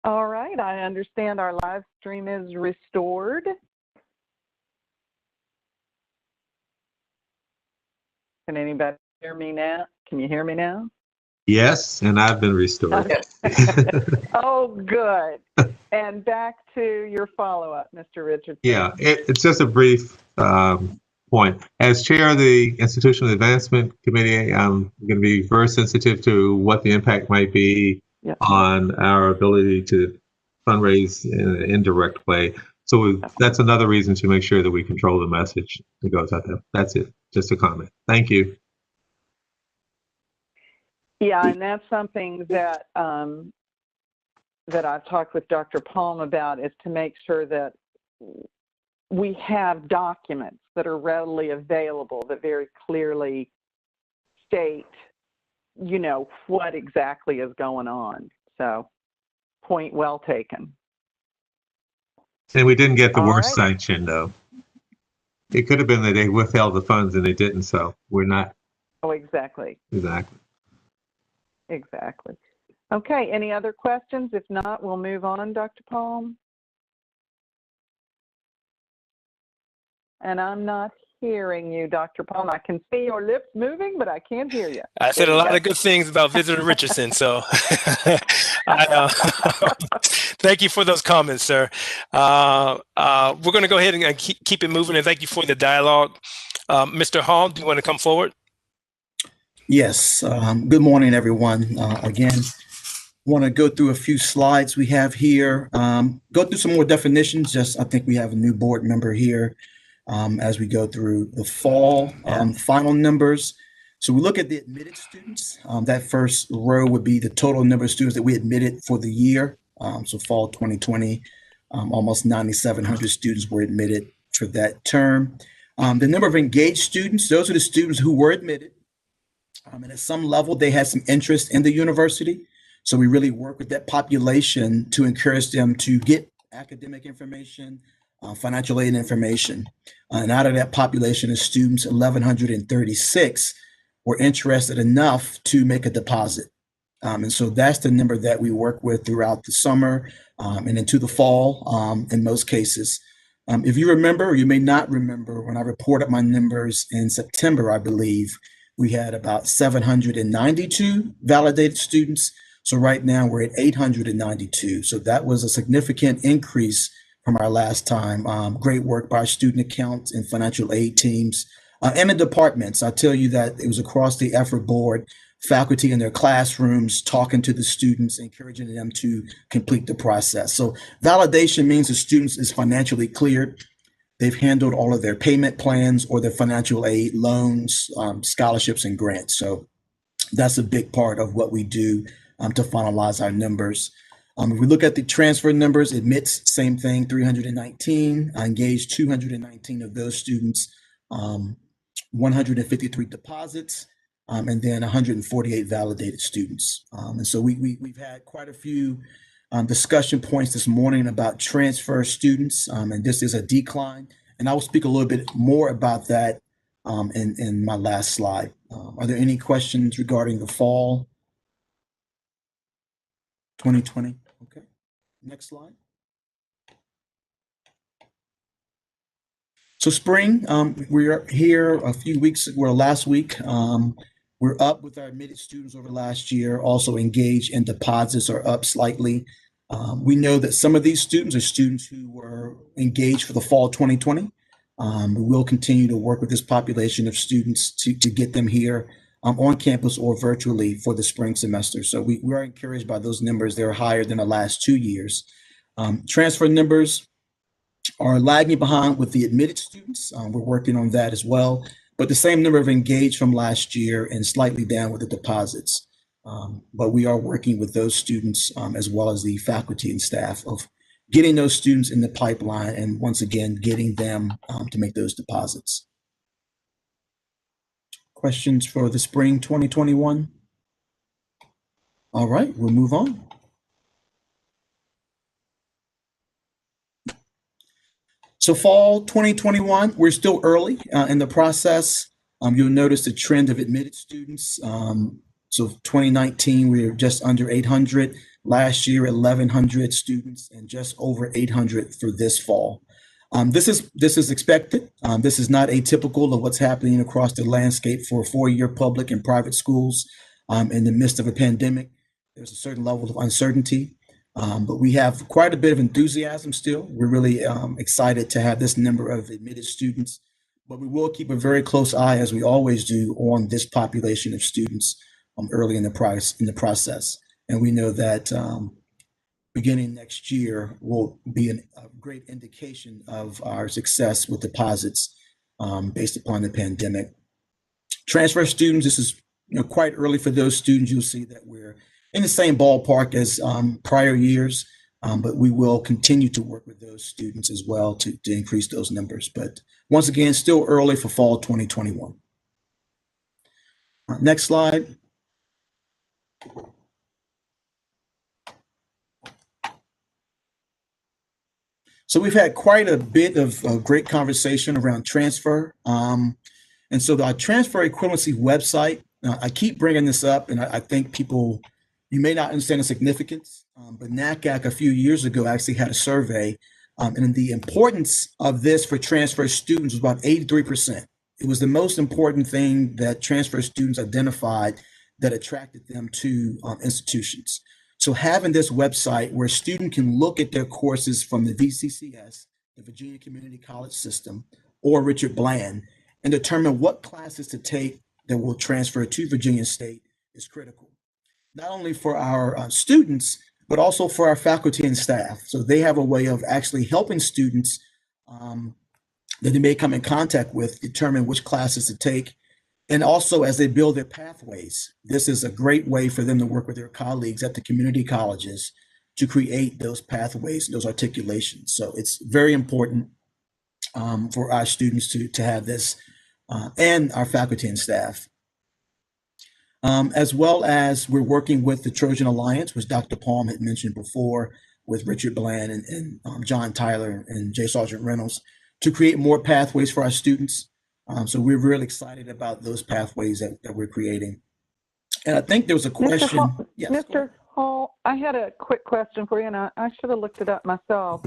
All right, I understand our live stream is restored. Can anybody hear me now? Can you hear me now? Yes, and I've been restored. Oh, good. And back to your follow-up, Mr. Richardson. Yeah, it's just a brief point. As chair of the Institutional Advancement Committee, I'm going to be very sensitive to what the impact might be on our ability to fundraise in an indirect way. So that's another reason to make sure that we control the message that goes out there. That's it. Just a comment. Thank you. Yeah, and that's something that that I've talked with Dr. Palm about, is to make sure that we have documents that are readily available that very clearly state, you know, what exactly is going on. So, point well taken. And we didn't get the worst sanction, though. It could have been that they withheld the funds and they didn't, so we're not. Oh, exactly. Exactly. Exactly. Okay, any other questions? If not, we'll move on, Dr. Palm. And I'm not hearing you, Dr. Palm. I can see your lips moving, but I can't hear you. I said a lot of good things about Visitor Richardson, so thank you for those comments, sir. We're going to go ahead and keep it moving, and thank you for the dialogue. Mr. Hall, do you want to come forward? Yes. Good morning, everyone. Again, want to go through a few slides we have here. Go through some more definitions. I think we have a new board member here as we go through the fall final numbers. So we look at the admitted students. That first row would be the total number of students that we admitted for the year. So fall 2020, almost 9,700 students were admitted for that term. The number of engaged students, those are the students who were admitted. And at some level, they had some interest in the university. So we really work with that population to encourage them to get academic information, financial aid information. And out of that population of students, 1,136 were interested enough to make a deposit. And so that's the number that we work with throughout the summer and into the fall in most cases. If you remember, or you may not remember, when I reported my numbers in September, I believe, we had about 792 validated students. So right now we're at 892. So that was a significant increase from our last time. Great work by our student accounts and financial aid teams and the departments. I tell you that it was across the effort board, faculty in their classrooms, talking to the students, encouraging them to complete the process. So validation means the students is financially cleared. They've handled all of their payment plans or their financial aid, loans, scholarships, and grants. So that's a big part of what we do to finalize our numbers. If we look at the transfer numbers, admits, same thing, 319, engaged 219 of those students, 153 deposits, and then 148 validated students. And so we've had quite a few discussion points this morning about transfer students, and this is a decline. And I will speak a little bit more about that in my last slide. Are there any questions regarding the fall 2020? Okay, next slide. So spring, we are here a few weeks, last week. We're up with our admitted students over last year, also engaged in deposits are up slightly. We know that some of these students are students who were engaged for the fall 2020. We will continue to work with this population of students to get them here on campus or virtually for the spring semester. So we are encouraged by those numbers. They're higher than the last 2 years. Transfer numbers are lagging behind with the admitted students. We're working on that as well, but the same number of engaged from last year and slightly down with the deposits. But we are working with those students as well as the faculty and staff of getting those students in the pipeline and once again, getting them to make those deposits. Questions for the spring 2021? All right, we'll move on. So fall 2021, we're still early in the process. You'll notice the trend of admitted students. So 2019, we were just under 800. Last year, 1,100 students and just over 800 for this fall. This is expected. This is not atypical of what's happening across the landscape for four-year public and private schools in the midst of a pandemic. There's a certain level of uncertainty, but we have quite a bit of enthusiasm still. We're really excited to have this number of admitted students, but we will keep a very close eye, as we always do, on this population of students early in the process. And we know that beginning next year will be a great indication of our success with deposits based upon the pandemic. Transfer students, this is quite early for those students. You'll see that we're in the same ballpark as prior years, but we will continue to work with those students as well to increase those numbers. But once again, still early for fall 2021. Next slide. So we've had quite a bit of great conversation around transfer. And so our transfer equivalency website, I keep bringing this up, and I think people, you may not understand the significance, but NACAC a few years ago actually had a survey, and the importance of this for transfer students was about 83%. It was the most important thing that transfer students identified that attracted them to institutions. So having this website where a student can look at their courses from the VCCS, the Virginia Community College System, or Richard Bland, and determine what classes to take that will transfer to Virginia State is critical. Not only for our students, but also for our faculty and staff. So they have a way of actually helping students that they may come in contact with determine which classes to take. And also as they build their pathways, this is a great way for them to work with their colleagues at the community colleges to create those pathways, those articulations. So it's very important for our students to have this and our faculty and staff. As well as we're working with the Trojan Alliance, which Dr. Palm had mentioned before, with Richard Bland and John Tyler and J. Sargent Reynolds, to create more pathways for our students. So we're really excited about those pathways that we're creating. And I think there was a question. Mr. Hall, yes, Mr. Hall, I had a quick question for you, and I should have looked it up myself.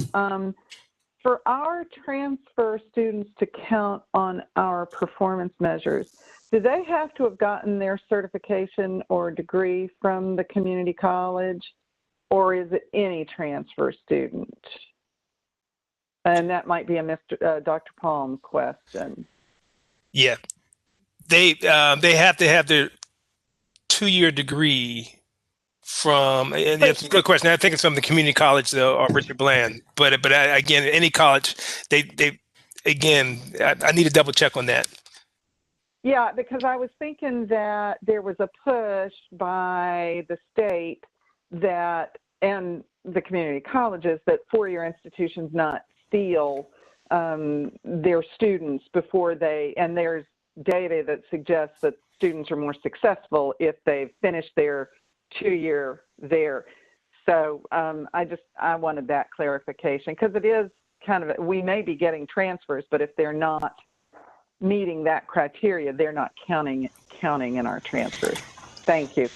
For our transfer students to count on our performance measures, do they have to have gotten their certification or degree from the community college, or is it any transfer student? And that might be a Dr. Palm question. Yeah, they have to have their 2-year degree from, and it's a good question. I think it's from the community college though, or Richard Bland. But again, any college, they again, I need to double check on that. Yeah, because I was thinking that there was a push by the state that, and the community colleges, that four-year institutions not steal their students before they, and there's data that suggests that students are more successful if they finish their 2-year there. So I wanted that clarification, because it is kind of, we may be getting transfers, but if they're not meeting that criteria, they're not counting in our transfers. Thank you.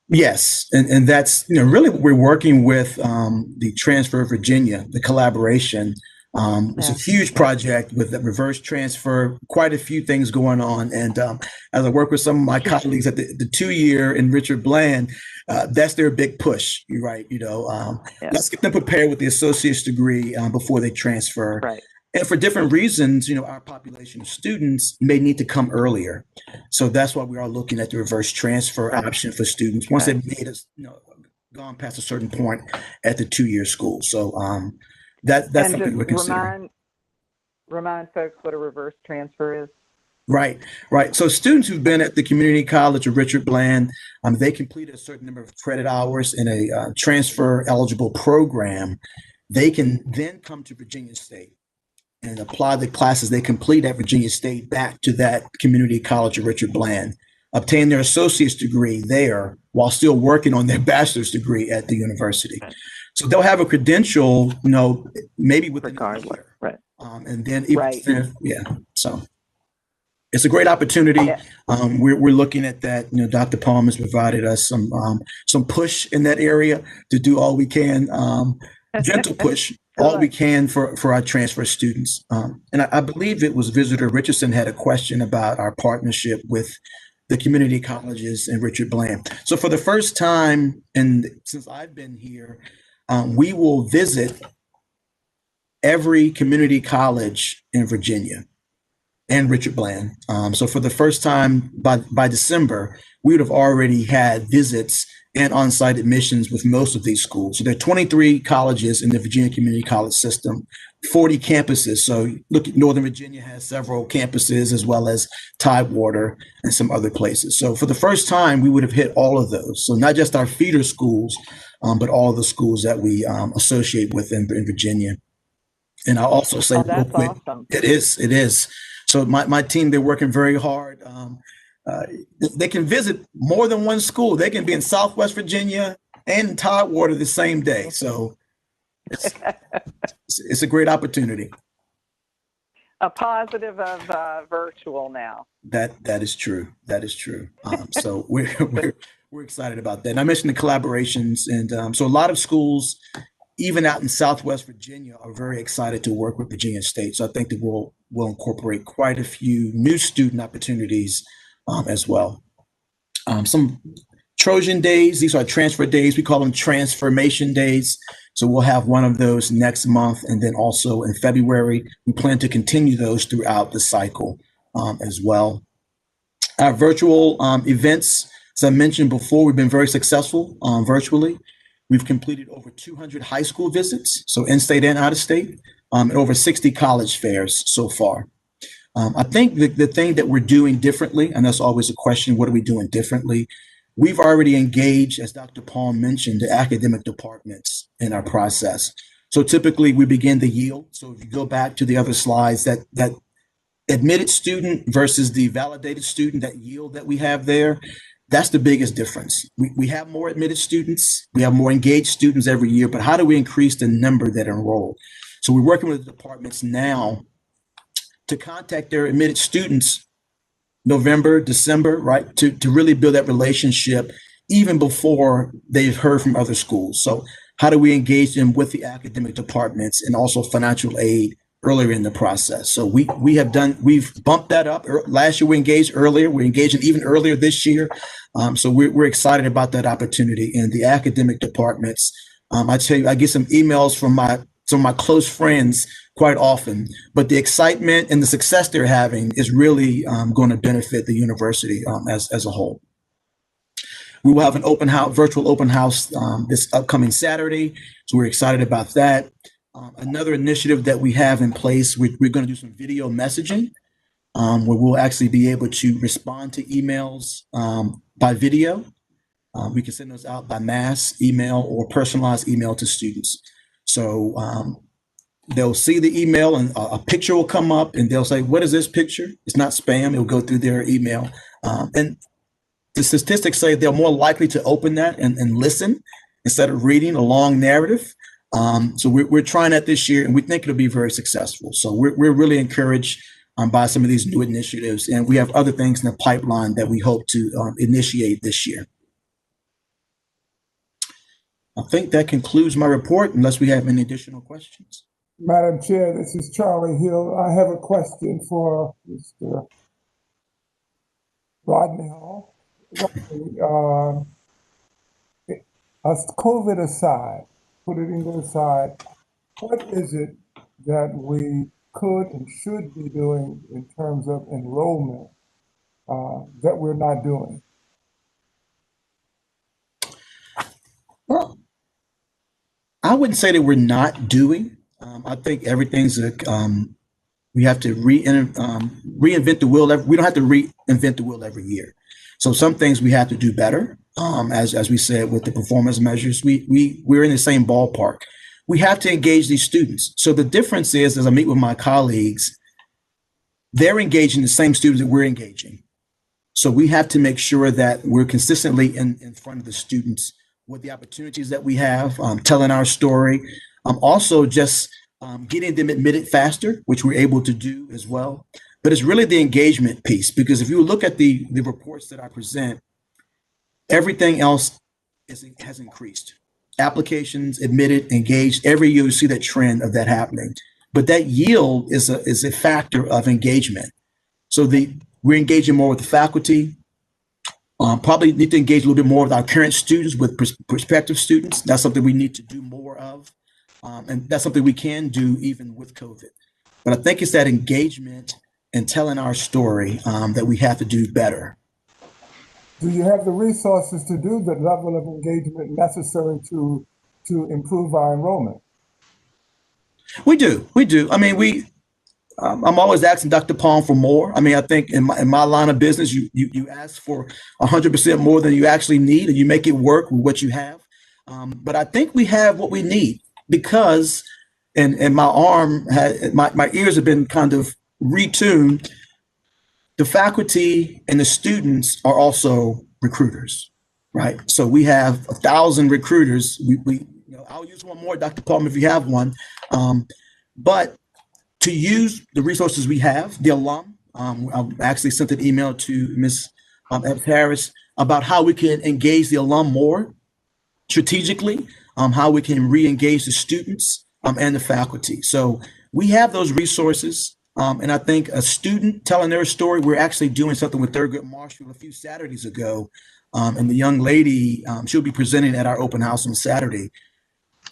Yes, and that's really what we're working with the Transfer Virginia, the collaboration. It's a huge project with the reverse transfer, quite a few things going on. And as I work with some of my colleagues at the 2-year in Richard Bland, that's their big push, right? Let's get them prepared with the associate's degree before they transfer. Right. And for different reasons, our population of students may need to come earlier. So that's why we are looking at the reverse transfer option for students once they've made us, gone past a certain point at the 2-year school. So that's something we're considering. Remind folks what a reverse transfer is. Right. So students who've been at the community college or Richard Bland, they completed a certain number of credit hours in a transfer eligible program. They can then come to Virginia State and apply the classes they complete at Virginia State back to that community college of Richard Bland, obtain their associate's degree there while still working on their bachelor's degree at the university. So they'll have a credential, maybe within a year. Right. And then, so it's a great opportunity. We're looking at that. You know, Dr. Palm has provided us some push in that area to do all we can, gentle push, all we can for our transfer students. And I believe it was Visitor Richardson had a question about our partnership with the community colleges and Richard Bland. So for the first time, since I've been here, we will visit every community college in Virginia and Richard Bland. So for the first time by December, we would have already had visits and on-site admissions with most of these schools. So there are 23 colleges in the Virginia Community College system, 40 campuses. So look, Northern Virginia has several campuses as well as Tidewater and some other places. So for the first time, we would have hit all of those. So not just our feeder schools, but all of the schools that we associate with in Virginia. And I'll also say, that's awesome. It is. So my team, they're working very hard. They can visit more than one school. They can be in Southwest Virginia and Tidewater the same day. So it's a great opportunity. A positive of virtual now. That is true. That is true. So we're excited about that. And I mentioned the collaborations, and so a lot of schools, even out in Southwest Virginia, are very excited to work with Virginia State. So I think that we'll incorporate quite a few new student opportunities as well. Some Trojan days, these are transfer days. We call them transformation days. So we'll have one of those next month. And then also in February, we plan to continue those throughout the cycle as well. Our virtual events, as I mentioned before, we've been very successful virtually. We've completed over 200 high school visits, so in-state and out-of-state, and over 60 college fairs so far. I think the thing that we're doing differently, and that's always a question, what are we doing differently? We've already engaged, as Dr. Palm mentioned, the academic departments in our process. So typically we begin the yield. So if you go back to the other slides, that admitted student versus the validated student, that yield that we have there, that's the biggest difference. We have more admitted students, we have more engaged students every year, but how do we increase the number that enroll? So we're working with the departments now to contact their admitted students November, December, right, to really build that relationship even before they've heard from other schools. So how do we engage them with the academic departments and also financial aid earlier in the process? So we've bumped that up. Last year we engaged earlier. We're engaging even earlier this year. So we're excited about that opportunity. And the academic departments, I tell you, I get some emails from some of my close friends quite often, but the excitement and the success they're having is really going to benefit the university as a whole. We will have an virtual open house this upcoming Saturday. So we're excited about that. Another initiative that we have in place, we're going to do some video messaging where we'll actually be able to respond to emails by video. We can send those out by mass email or personalized email to students. So they'll see the email and a picture will come up and they'll say, what is this picture? It's not spam. It'll go through their email. And the statistics say they're more likely to open that and listen instead of reading a long narrative. So we're trying that this year, and we think it'll be very successful. So we're really encouraged by some of these new initiatives, and we have other things in the pipeline that we hope to initiate this year. I think that concludes my report, unless we have any additional questions. Madam Chair, this is Charlie Hill. I have a question for Mr. Rodney Hall. COVID aside, put it into aside, what is it that we could and should be doing in terms of enrollment that we're not doing? Well, I wouldn't say that we're not doing. I think everything's we have to reinvent the wheel. We don't have to reinvent the wheel every year. So some things we have to do better. As we said with the performance measures, we're in the same ballpark. We have to engage these students. So the difference is, as I meet with my colleagues, they're engaging the same students that we're engaging. So we have to make sure that we're consistently in front of the students with the opportunities that we have, telling our story, also just getting them admitted faster, which we're able to do as well. but it's really the engagement piece, because if you look at the reports that I present, everything else has increased. Applications, admitted, engaged, every year you see that trend of that happening. But that yield is a factor of engagement. So we're engaging more with the faculty. Probably need to engage a little bit more with our current students, with prospective students. That's something we need to do more of. And that's something we can do even with COVID. But I think it's that engagement and telling our story that we have to do better. Do you have the resources to do the level of engagement necessary to improve our enrollment? We do. I mean, I'm always asking Dr. Palm for more. I mean, I think in my line of business, you ask for 100% more than you actually need, and you make it work with what you have. But I think we have what we need, because, and my ears have been kind of retuned. The faculty and the students are also recruiters, right? So we have 1,000 recruiters. I'll use one more, Dr. Palm, if you have one. But to use the resources we have, the alum, I actually sent an email to Ms. Harris about how we can engage the alum more strategically, how we can re-engage the students and the faculty. So we have those resources. And I think a student telling their story, we're actually doing something with Thurgood Marshall a few Saturdays ago. And the young lady, she'll be presenting at our open house on Saturday.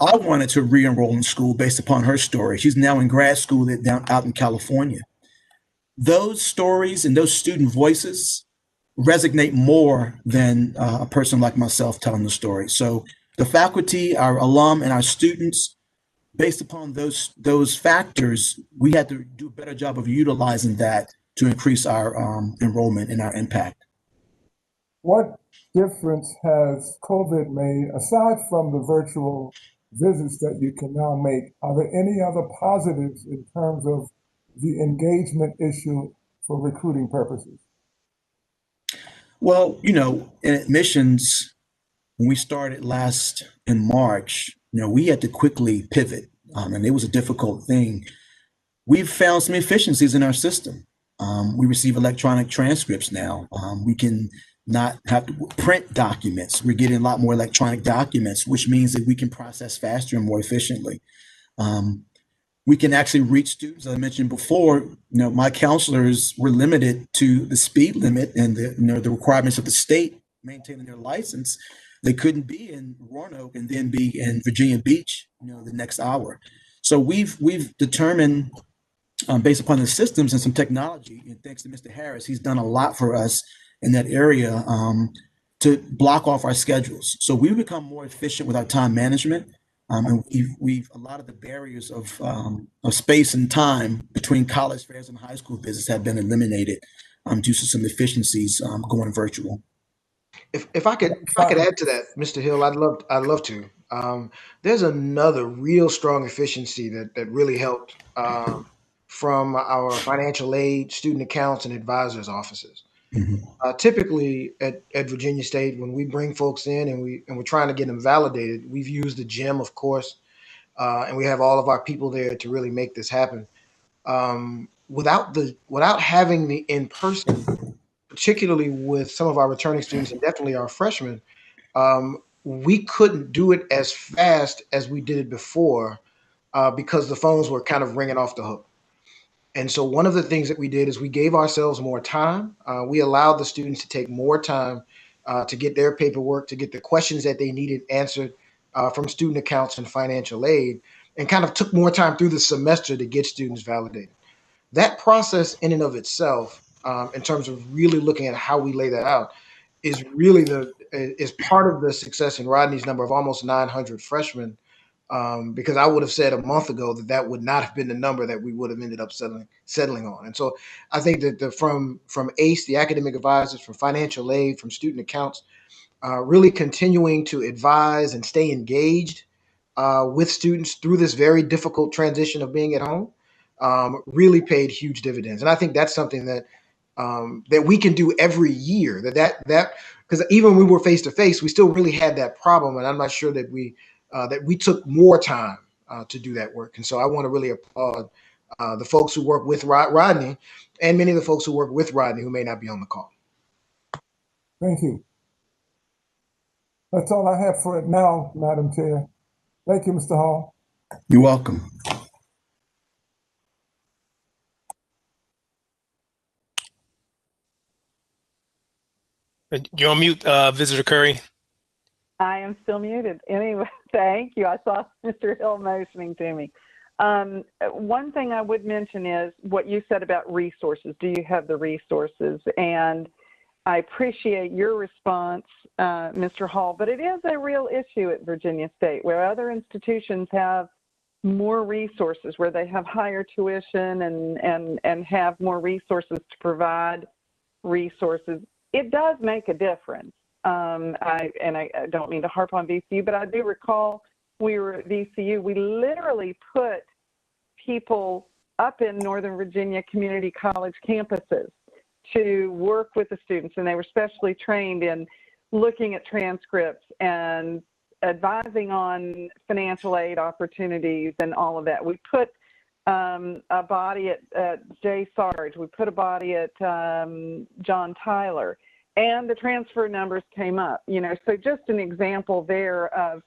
I wanted to re-enroll in school based upon her story. She's now in grad school out in California. Those stories and those student voices resonate more than a person like myself telling the story. So the faculty, our alum, and our students, based upon those factors, we had to do a better job of utilizing that to increase our enrollment and our impact. What difference has COVID made, aside from the virtual visits that you can now make? Are there any other positives in terms of the engagement issue for recruiting purposes? Well, in admissions, when we started last in March, we had to quickly pivot, and it was a difficult thing. We've found some efficiencies in our system. We receive electronic transcripts now. We can not have to print documents. We're getting a lot more electronic documents, which means that we can process faster and more efficiently. We can actually reach students. As I mentioned before, my counselors were limited to the speed limit and the requirements of the state maintaining their license. They couldn't be in Roanoke and then be in Virginia Beach, the next hour. So we've determined, based upon the systems and some technology, and thanks to Mr. Harris, he's done a lot for us in that area to block off our schedules. So we've become more efficient with our time management. And we've a lot of the barriers of space and time between college fairs and high school visits have been eliminated due to some efficiencies going virtual. If I could add to that, Mr. Hill, I'd love to. There's another real strong efficiency that really helped from our financial aid, student accounts, and advisors offices. Mm-hmm. Typically at Virginia State, when we bring folks in and we're trying to get them validated, we've used the gym, of course, and we have all of our people there to really make this happen. Without having the in-person, particularly with some of our returning students and definitely our freshmen, we couldn't do it as fast as we did it before because the phones were kind of ringing off the hook. And so one of the things that we did is we gave ourselves more time. We allowed the students to take more time to get their paperwork, to get the questions that they needed answered from student accounts and financial aid, and kind of took more time through the semester to get students validated. That process in and of itself, in terms of really looking at how we lay that out, is really is part of the success in Rodney's number of almost 900 freshmen. Because I would have said a month ago that would not have been the number that we would have ended up settling on. And so I think that from ACE, the academic advisors, from financial aid, from student accounts, really continuing to advise and stay engaged with students through this very difficult transition of being at home really paid huge dividends. And I think that's something that we can do every year. That because even when we were face to face, we still really had that problem, and I'm not sure that we took more time to do that work. And so I want to really applaud the folks who work with Rodney, and many of the folks who work with Rodney who may not be on the call. Thank you. That's all I have for it now, Madam Chair. Thank you, Mr. Hall. You're welcome. You're on mute, Visitor Curry. I am still muted. Anyway, thank you. I saw Mr. Hill motioning to me. One thing I would mention is what you said about resources. Do you have the resources? And I appreciate your response, Mr. Hall, but it is a real issue at Virginia State where other institutions have more resources, where they have higher tuition and have more resources to provide resources. It does make a difference. I don't mean to harp on VCU, but I do recall we were at VCU. We literally put people up in Northern Virginia community college campuses to work with the students, and they were specially trained in looking at transcripts and advising on financial aid opportunities and all of that. We put a body at Jay Sarge. We put a body at John Tyler, and the transfer numbers came up. So just an example there of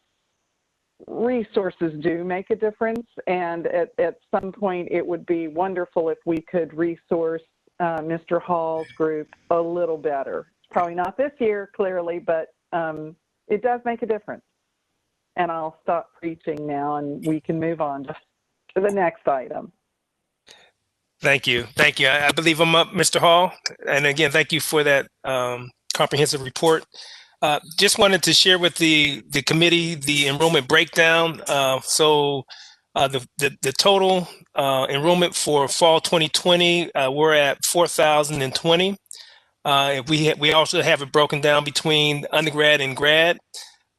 resources do make a difference, and at some point it would be wonderful if we could resource Mr. Hall's group a little better. It's probably not this year, clearly, but it does make a difference. And I'll stop preaching now, and we can move on to the next item. Thank you. Thank you. I believe I'm up, Mr. Hall. And again, thank you for that comprehensive report. Just wanted to share with the committee the enrollment breakdown. So the total enrollment for fall 2020, we're at 4,020. We also have it broken down between undergrad and grad,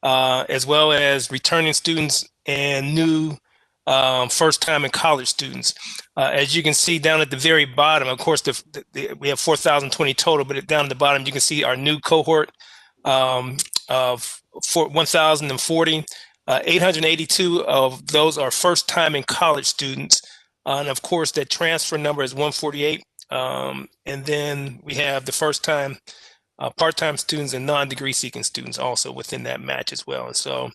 as well as returning students and new first time in college students. As you can see down at the very bottom, of course, we have 4,020 total, but down at the bottom, you can see our new cohort of 1,040. 882 of those are first time in college students. And of course, that transfer number is 148. And then we have the first time part-time students and non-degree seeking students also within that match as well. And so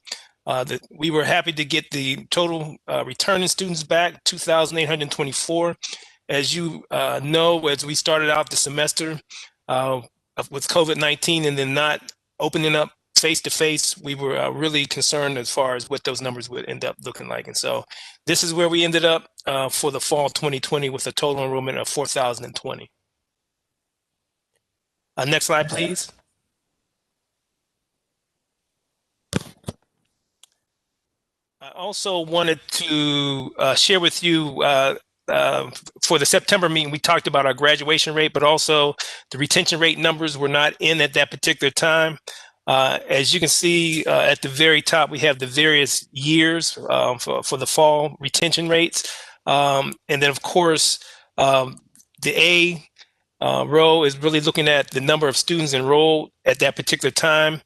we were happy to get the total returning students back, 2,824. As you know, as we started out the semester with COVID-19 and then not opening up face-to-face, we were really concerned as far as what those numbers would end up looking like. And so this is where we ended up for the fall 2020 with a total enrollment of 4,020. Next slide, please. I also wanted to share with you for the September meeting, we talked about our graduation rate, but also the retention rate numbers were not in at that particular time. As you can see at the very top, we have the various years for the fall retention rates. And then, of course, the A row is really looking at the number of students enrolled at that particular time.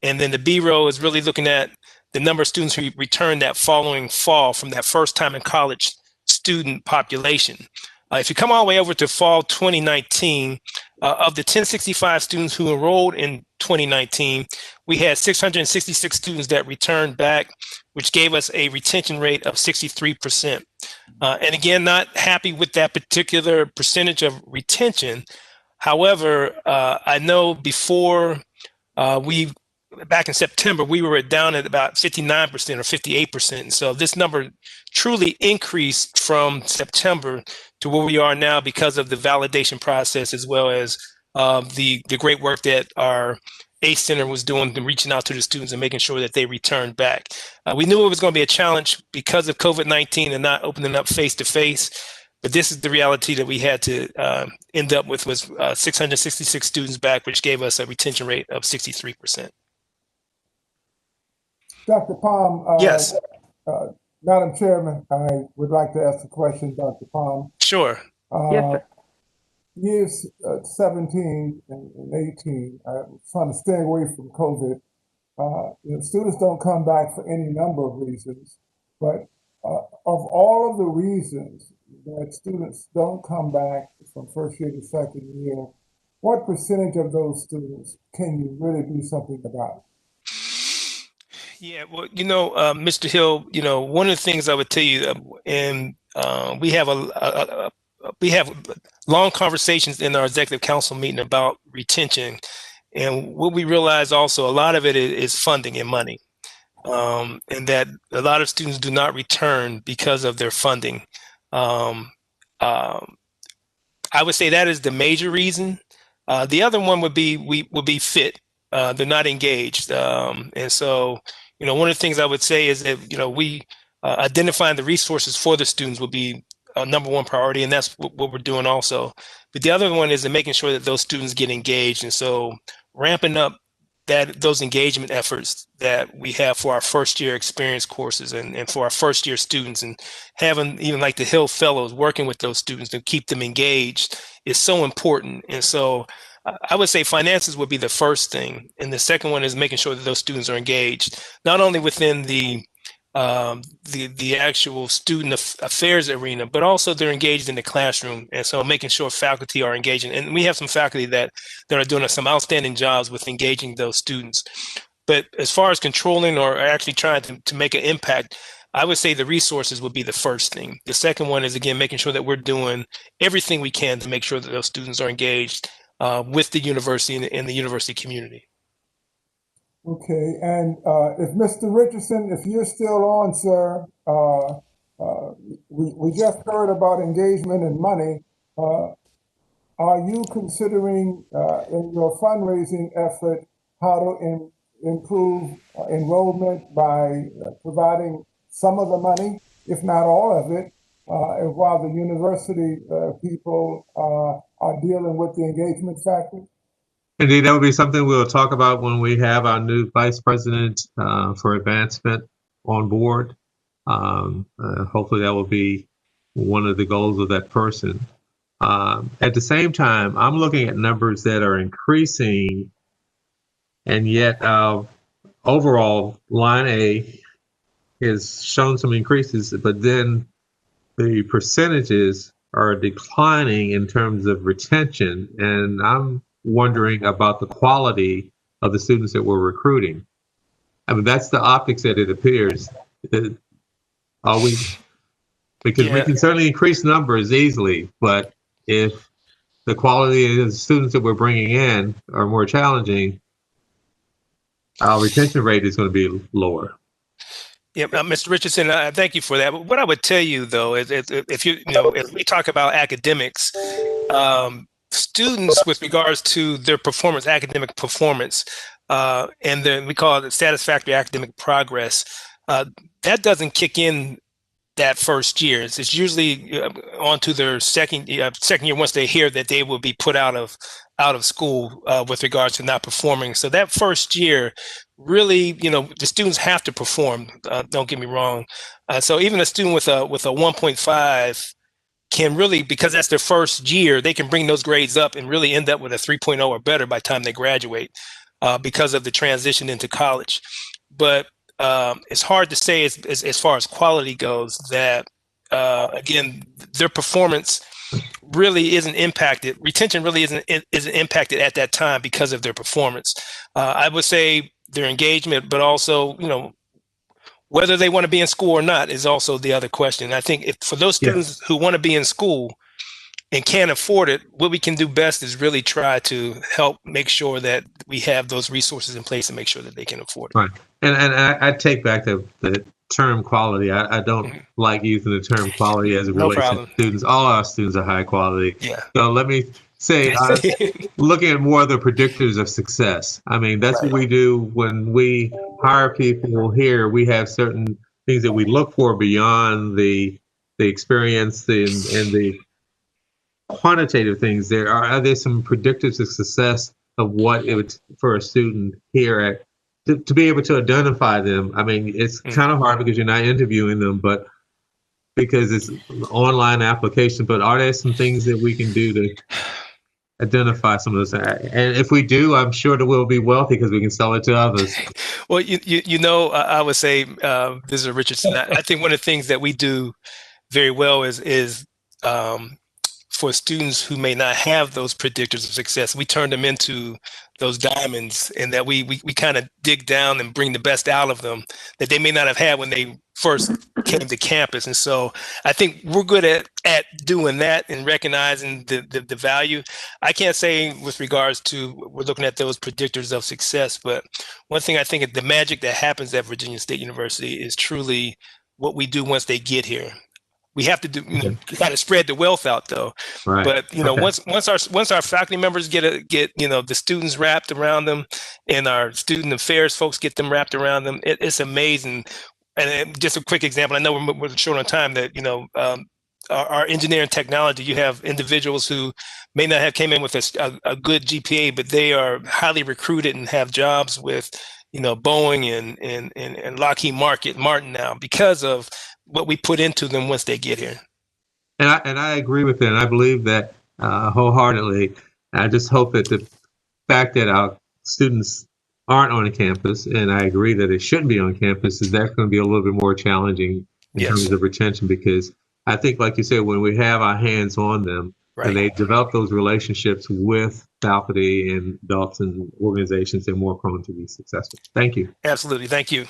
And then the B row is really looking at the number of students who returned that following fall from that first time in college student population. If you come all the way over to fall 2019, of the 1065 students who enrolled in 2019, we had 666 students that returned back, which gave us a retention rate of 63%. And again, not happy with that particular percentage of retention. However, I know before back in September, we were down at about 59% or 58%. And so this number truly increased from September to where we are now because of the validation process, as well as the great work that our ACE Center was doing and reaching out to the students and making sure that they returned back. We knew it was going to be a challenge because of COVID-19 and not opening up face-to-face, but this is the reality that we had to end up with, was 666 students back, which gave us a retention rate of 63%. Dr. Palm. Yes. Madam Chairman, I would like to ask a question, Dr. Palm. Sure. Yes, sir. Years 17 and 18, I'm trying to stay away from COVID. Students don't come back for any number of reasons, but of all of the reasons that students don't come back from first year to second year, what percentage of those students can you really do something about? Yeah, well, Mr. Hill, one of the things I would tell you, and we have we have long conversations in our executive council meeting about retention, and what we realize also a lot of it is funding and money, and that a lot of students do not return because of their funding. Um, um, I would say that is the major reason. The other one would be fit. They're not engaged, and so one of the things I would say is that we identifying the resources for the students will be a number one priority, and that's what we're doing also. But the other one is in making sure that those students get engaged, and so ramping up those engagement efforts that we have for our first year experience courses and for our first year students, and having even like the Hill Fellows working with those students to keep them engaged is so important. And so I would say finances would be the first thing. And the second one is making sure that those students are engaged, not only within the actual student affairs arena, but also they're engaged in the classroom. And so making sure faculty are engaging. And we have some faculty that are doing some outstanding jobs with engaging those students. But as far as controlling or actually trying to make an impact, I would say the resources would be the first thing. The second one is, again, making sure that we're doing everything we can to make sure that those students are engaged with the university and the university community. Okay, and if Mr. Richardson, if you're still on, sir, we just heard about engagement and money. Are you considering in your fundraising effort how to improve enrollment by providing some of the money, if not all of it, while the university people are dealing with the engagement factor? Indeed, that would be something we'll talk about when we have our new vice president for advancement on board. Hopefully that will be one of the goals of that person. At the same time, I'm looking at numbers that are increasing, and yet overall line A has shown some increases, but then the percentages are declining in terms of retention, and I'm wondering about the quality of the students that we're recruiting. I mean, that's the optics that it appears. Are we? Because we can certainly increase numbers easily, but if the quality of the students that we're bringing in are more challenging, our retention rate is going to be lower. Yeah, Mr. Richardson, thank you for that. But what I would tell you, though, is if if we talk about academics, students with regards to their performance, academic performance, and then we call it satisfactory academic progress, that doesn't kick in that first year. It's usually on to their second year once they hear that they will be put out of school with regards to not performing. So that first year, really, the students have to perform. Don't get me wrong. So even a student with a 1.5 can really, because that's their first year, they can bring those grades up and really end up with a 3.0 or better by the time they graduate because of the transition into college. But it's hard to say as far as quality goes that, again, their performance really isn't impacted. Retention really isn't impacted at that time because of their performance. I would say their engagement, but also, whether they want to be in school or not is also the other question. I think for those students who want to be in school and can't afford it, what we can do best is really try to help make sure that we have those resources in place to make sure that they can afford it. Right. And I take back the term quality. I don't like using the term quality as it relates to students. All our students are high quality. Yeah. So let me say, looking at more of the predictors of success. I mean, that's what we do when we hire people here. We have certain things that we look for beyond the experience and the quantitative things. Are there some predictors of success of what it would for a student here to be able to identify them? I mean, it's kind of hard because you're not interviewing them, but because it's an online application. But are there some things that we can do to identify some of those? And if we do, I'm sure that we'll be wealthy because we can sell it to others. Well, I would say, this is Richardson. I think one of the things that we do very well is for students who may not have those predictors of success, we turn them into those diamonds, and that we kind of dig down and bring the best out of them that they may not have had when they first came to campus. And so I think we're good at doing that and recognizing the value. I can't say with regards to we're looking at those predictors of success, but one thing I think the magic that happens at Virginia State University is truly what we do once they get here. We have to do, kind of spread the wealth out, though. Right. But once our faculty members get the students wrapped around them, and our student affairs folks get them wrapped around them, it's amazing. And just a quick example, I know we're short on time. That our engineering technology, you have individuals who may not have came in with a good GPA, but they are highly recruited and have jobs with Boeing and Lockheed Martin now because of what we put into them once they get here. And I agree with that, and I believe that wholeheartedly. I just hope that the fact that our students aren't on campus, and I agree that it shouldn't be on campus, is that's going to be a little bit more challenging in terms of retention, because I think, like you said, when we have our hands on them, and they develop those relationships with faculty and adults and organizations, they're more prone to be successful. Thank you. Absolutely. Thank you.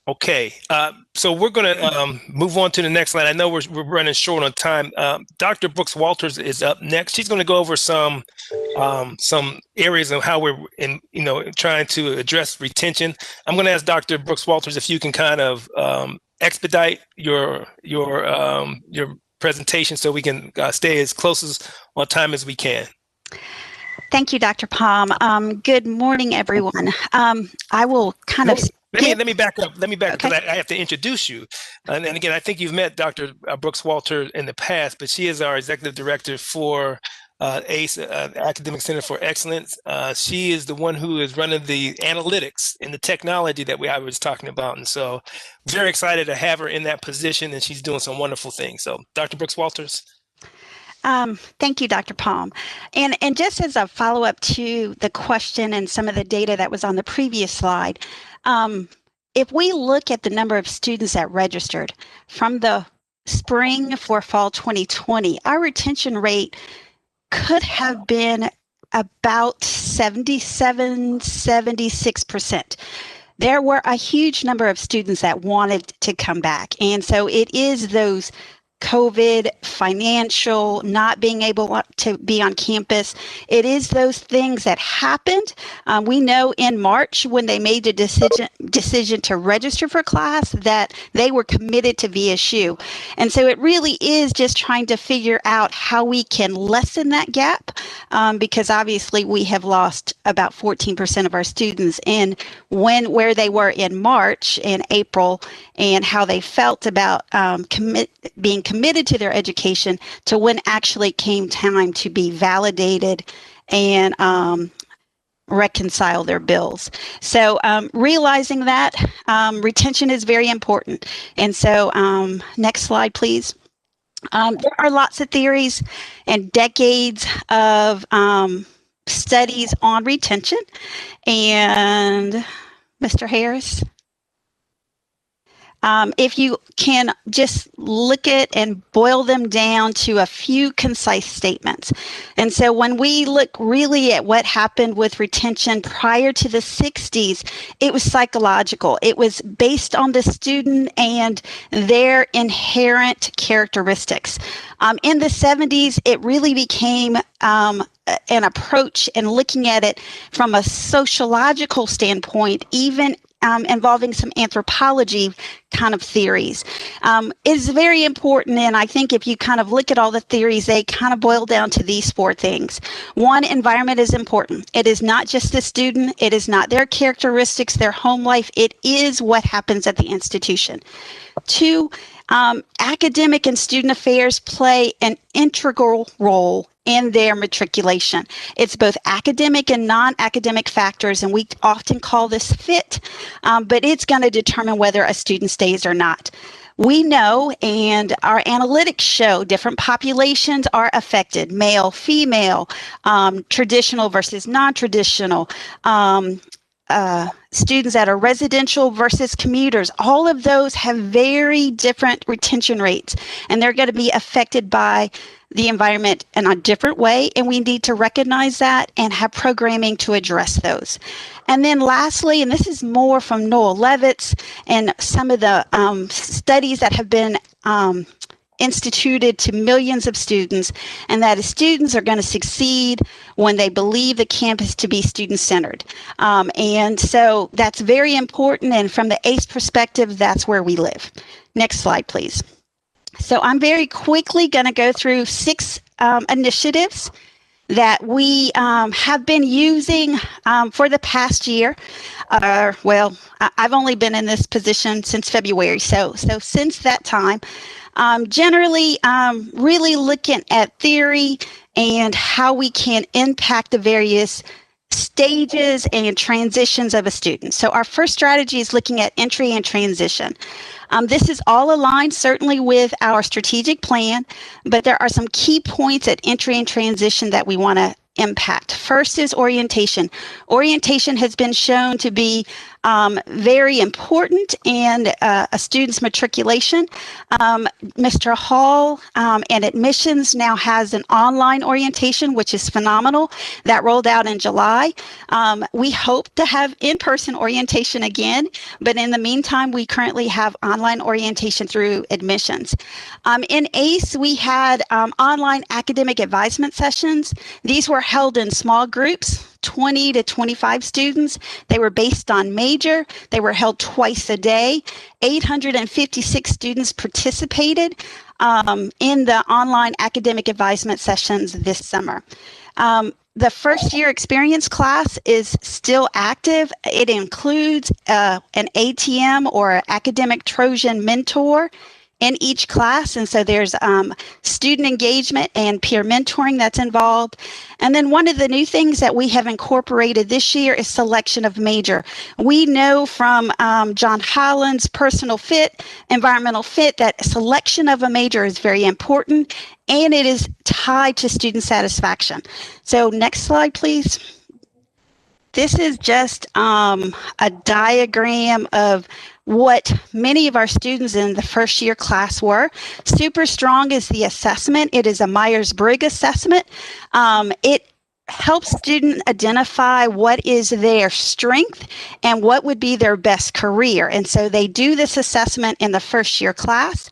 Okay, so we're going to move on to the next slide. I know we're running short on time. Dr. Brooks Walters is up next. She's going to go over some areas of how we're trying to address retention. I'm going to ask Dr. Brooks Walters if you can kind of expedite your presentation so we can stay as close as on time as we can. Thank you, Dr. Palm. Good morning, everyone. I will kind of Let me back up. Because I have to introduce you. And again, I think you've met Dr. Brooks Walter in the past, but she is our executive director for ACE, Academic Center for Excellence. She is the one who is running the analytics and the technology that I was talking about. And so very excited to have her in that position, and she's doing some wonderful things. So Dr. Brooks Walters. Thank you, Dr. Palm. And just as a follow-up to the question and some of the data that was on the previous slide, if we look at the number of students that registered from the spring for fall 2020, our retention rate could have been about 76%. There were a huge number of students that wanted to come back. And so it is those COVID, financial, not being able to be on campus. It is those things that happened. We know in March when they made the decision to register for class that they were committed to VSU. And so it really is just trying to figure out how we can lessen that gap because obviously we have lost about 14% of our students in where they were in March and April and how they felt about being committed to their education to when actually came time to be validated and reconcile their bills. So realizing that retention is very important. And so next slide, please. There are lots of theories and decades of studies on retention. And Mr. Harris? If you can just look at and boil them down to a few concise statements. And so when we look really at what happened with retention prior to the 60s, it was psychological. It was based on the student and their inherent characteristics. In the 70s, it really became an approach and looking at it from a sociological standpoint, even involving some anthropology kind of theories, is very important. And I think if you kind of look at all the theories, they kind of boil down to these four things. One, environment is important. It is not just the student. It is not their characteristics, their home life. It is what happens at the institution. Two, academic and student affairs play an integral role in their matriculation. It's both academic and non-academic factors, and we often call this fit, but it's going to determine whether a student stays or not. We know, and our analytics show, different populations are affected, male, female, traditional versus non-traditional, students that are residential versus commuters. All of those have very different retention rates, and they're going to be affected by the environment in a different way, and we need to recognize that and have programming to address those. And then lastly, and this is more from Noel Levitz and some of the studies that have been instituted to millions of students, and that is students are going to succeed when they believe the campus to be student-centered. And so that's very important, and from the ACE perspective, that's where we live. Next slide, please. So I'm very quickly going to go through 6 initiatives that we have been using for the past year. Well, I've only been in this position since February, so since that time, generally really looking at theory and how we can impact the various stages and transitions of a student. So our first strategy is looking at entry and transition. This is all aligned certainly with our strategic plan, but there are some key points at entry and transition that we want to impact. First is orientation. Orientation has been shown to be very important in a student's matriculation. Mr. Hall and admissions now has an online orientation, which is phenomenal. That rolled out in July. We hope to have in-person orientation again, but in the meantime, we currently have online orientation through admissions. In ACE, we had online academic advisement sessions. These were held in small groups, 20 to 25 students. They were based on major. They were held twice a day. 856 students participated in the online academic advisement sessions this summer. The first year experience class is still active. It includes an ATM or academic Trojan mentor in each class. And so there's student engagement and peer mentoring that's involved. And then one of the new things that we have incorporated this year is selection of major. We know from John Holland's personal fit, environmental fit, that selection of a major is very important, and it is tied to student satisfaction. So next slide, please. This is just a diagram of what many of our students in the first year class were. Super strong is the assessment. It is a Myers-Briggs assessment. It helps students identify what is their strength and what would be their best career. And so they do this assessment in the first year class.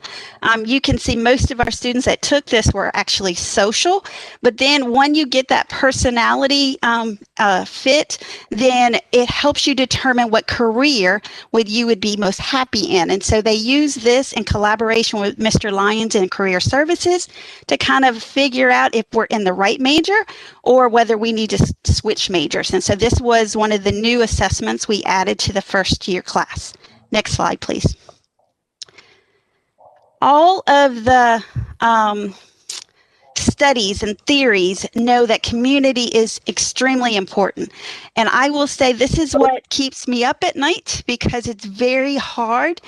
You can see most of our students that took this were actually social, but then when you get that personality fit, then it helps you determine what career you would be most happy in. And so they use this in collaboration with Mr. Lyons in Career Services to kind of figure out if we're in the right major or whether we need to switch majors. And so this was one of the new assessments we added to the first year class. Next slide, please. All of the studies and theories know that community is extremely important. And I will say this is what keeps me up at night, because it's very hard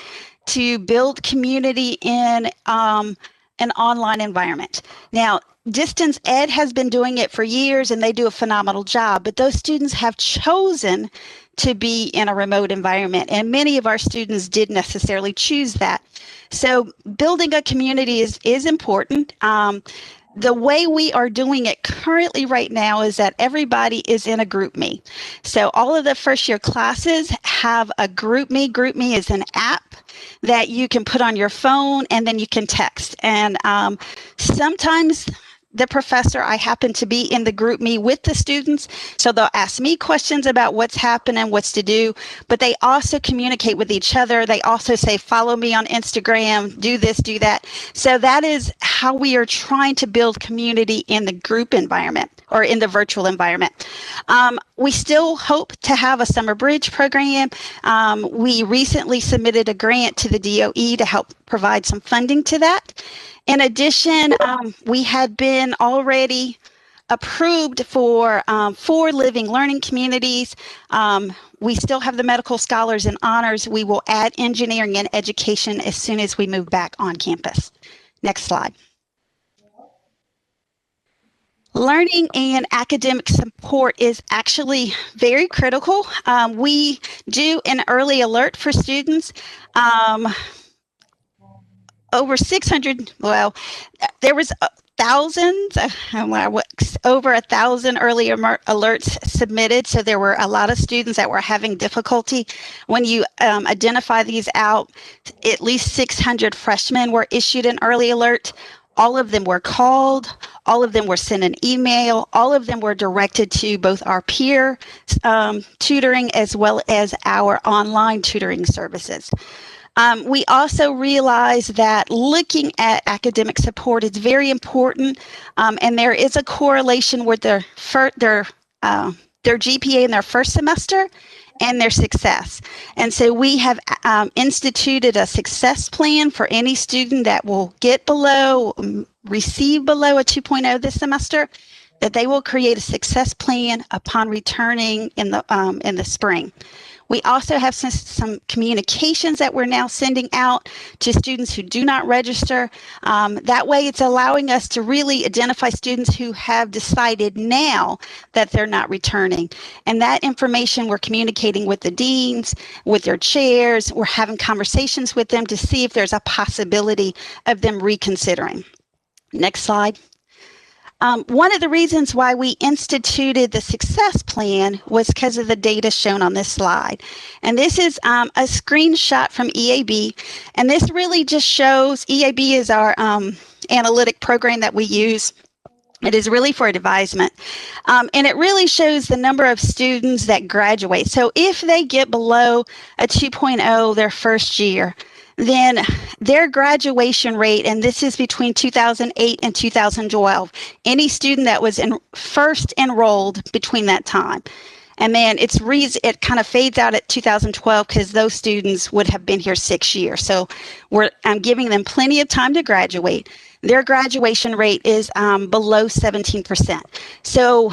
to build community in an online environment. Now, Distance Ed has been doing it for years, and they do a phenomenal job, but those students have chosen to be in a remote environment, and many of our students didn't necessarily choose that. So building a community is important. The way we are doing it currently right now is that everybody is in a GroupMe. So all of the first year classes have a GroupMe. GroupMe is an app that you can put on your phone, and then you can text. And sometimes the professor, I happen to be in the GroupMe with the students, so they'll ask me questions about what's happening, what's to do, but they also communicate with each other. They also say, follow me on Instagram, do this, do that. So that is how we are trying to build community in the group environment or in the virtual environment. We still hope to have a summer bridge program. We recently submitted a grant to the DOE to help provide some funding to that. In addition, we had been already approved for 4 living learning communities. We still have the medical scholars and honors. We will add engineering and education as soon as we move back on campus. Next slide. Learning and academic support is actually very critical. We do an early alert for students. Over 600, well, there was thousands, over 1,000 early alerts submitted. So there were a lot of students that were having difficulty. When you identify these out, at least 600 freshmen were issued an early alert. All of them were called, all of them were sent an email, all of them were directed to both our peer tutoring as well as our online tutoring services. We also realize that looking at academic support is very important, and there is a correlation with their GPA in their first semester and their success. And so we have instituted a success plan for any student that will receive below a 2.0 this semester, that they will create a success plan upon returning in the spring. We also have some communications that we're now sending out to students who do not register. That way it's allowing us to really identify students who have decided now that they're not returning. And that information we're communicating with the deans, with their chairs. We're having conversations with them to see if there's a possibility of them reconsidering. Next slide. One of the reasons why we instituted the success plan was because of the data shown on this slide. And this is a screenshot from EAB. And this really just shows, EAB is our analytic program that we use. It is really for advisement. And it really shows the number of students that graduate. So if they get below a 2.0 their first year, then their graduation rate, and this is between 2008 and 2012, any student that was first enrolled between that time. And then it kind of fades out at 2012 because those students would have been here 6 years. So I'm giving them plenty of time to graduate. Their graduation rate is below 17%. So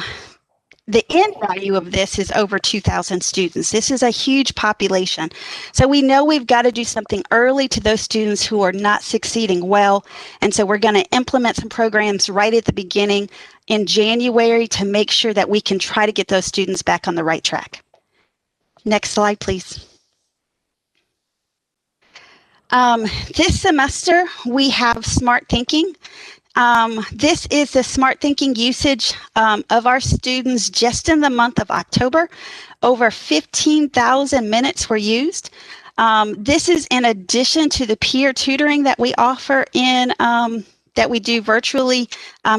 the end value of this is over 2,000 students. This is a huge population. So we know we've got to do something early to those students who are not succeeding well. And so we're going to implement some programs right at the beginning in January to make sure that we can try to get those students back on the right track. Next slide, please. This semester, we have Smart Thinking. This is the Smart Thinking usage of our students just in the month of October. Over 15,000 minutes were used. This is in addition to the peer tutoring that we offer that we do virtually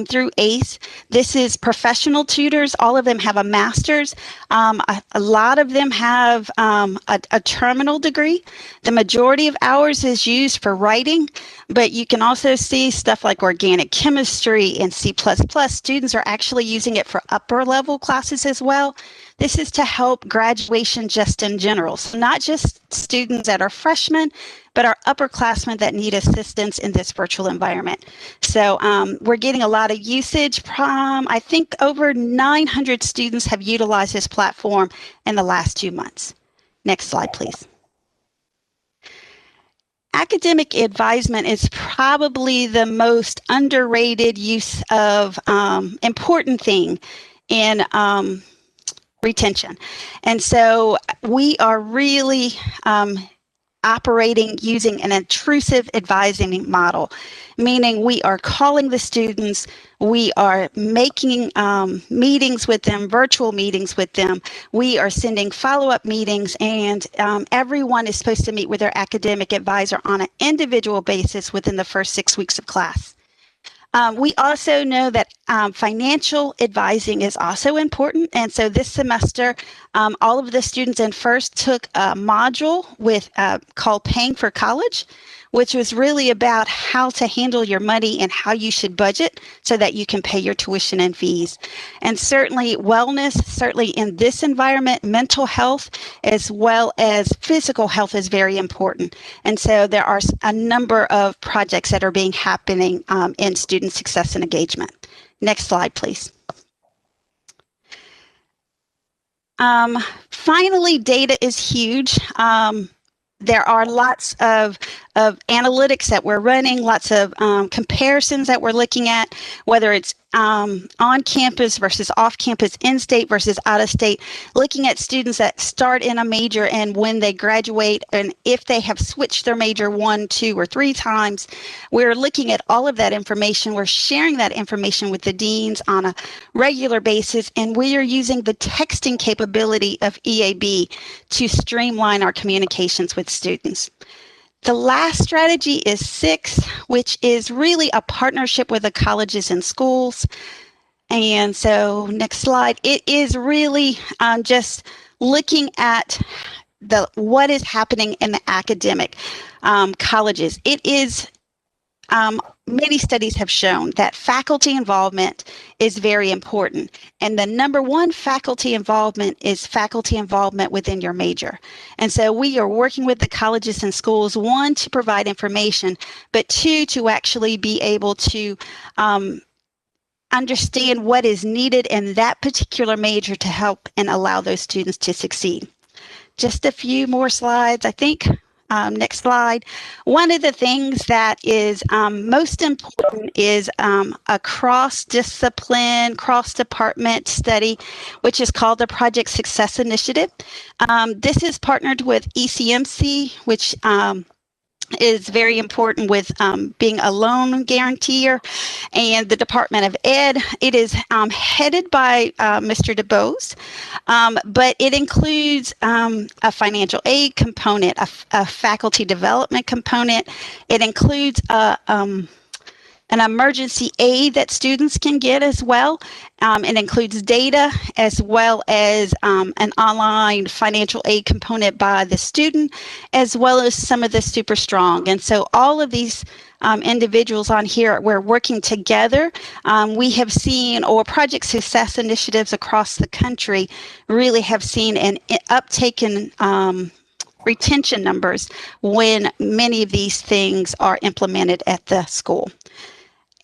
through ACE. This is professional tutors. All of them have a master's. A lot of them have a terminal degree. The majority of hours is used for writing, but you can also see stuff like organic chemistry and C++. Students are actually using it for upper level classes as well. This is to help graduation just in general. So not just students that are freshmen, but our upperclassmen that need assistance in this virtual environment. So we're getting a lot of usage. I think over 900 students have utilized this platform in the last 2 months. Next slide, please. Academic advisement is probably the most underrated use of important thing in retention. And so we are really operating using an intrusive advising model, meaning we are calling the students, we are making meetings with them, virtual meetings with them, we are sending follow-up meetings, and everyone is supposed to meet with their academic advisor on an individual basis within the first 6 weeks of class. We also know that financial advising is also important. And so this semester, all of the students in first took a module called Paying for College, which was really about how to handle your money and how you should budget so that you can pay your tuition and fees. And certainly wellness, certainly in this environment, mental health as well as physical health is very important. And so there are a number of projects that are happening in student success and engagement. Next slide, please. Finally, data is huge. There are lots of of analytics that we're running, lots of comparisons that we're looking at, whether it's on campus versus off campus, in-state versus out of state, looking at students that start in a major and when they graduate, and if they have switched their major 1, 2, or 3 times. We're looking at all of that information. We're sharing that information with the deans on a regular basis, and we are using the texting capability of EAB to streamline our communications with students. The last strategy is 6, which is really a partnership with the colleges and schools. And so next slide, it is really just looking at what is happening in the academic colleges. It is many studies have shown that faculty involvement is very important. And the number one faculty involvement is faculty involvement within your major. And so we are working with the colleges and schools, 1, to provide information, but 2, to actually be able to understand what is needed in that particular major to help and allow those students to succeed. Just a few more slides, I think. Next slide. One of the things that is most important is a cross-discipline, cross-department study, which is called the Project Success Initiative. This is partnered with ECMC, which is very important with being a loan guarantor, and the Department of Ed. It is headed by Mr. DeBose, but it includes a financial aid component, a faculty development component. It includes an emergency aid that students can get as well. It includes data as well as an online financial aid component by the student, as well as some of the super strong. And so all of these individuals on here, we're working together. We have seen, or project success initiatives across the country really have seen an uptake in retention numbers when many of these things are implemented at the school.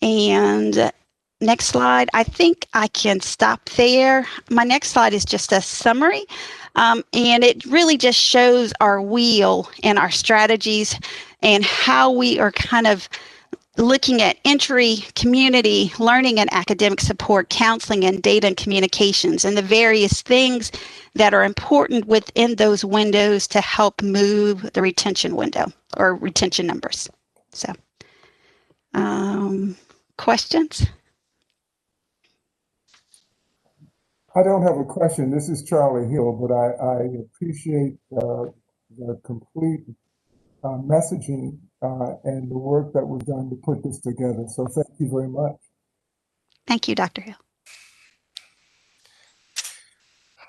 And next slide, I think I can stop there. My next slide is just a summary, and it really just shows our wheel and our strategies and how we are kind of looking at entry, community, learning and academic support, counseling, and data and communications, and the various things that are important within those windows to help move the retention window or retention numbers. So, questions? I don't have a question. This is Charlie Hill, but I appreciate the complete messaging and the work that was done to put this together. So thank you very much. Thank you, Dr. Hill.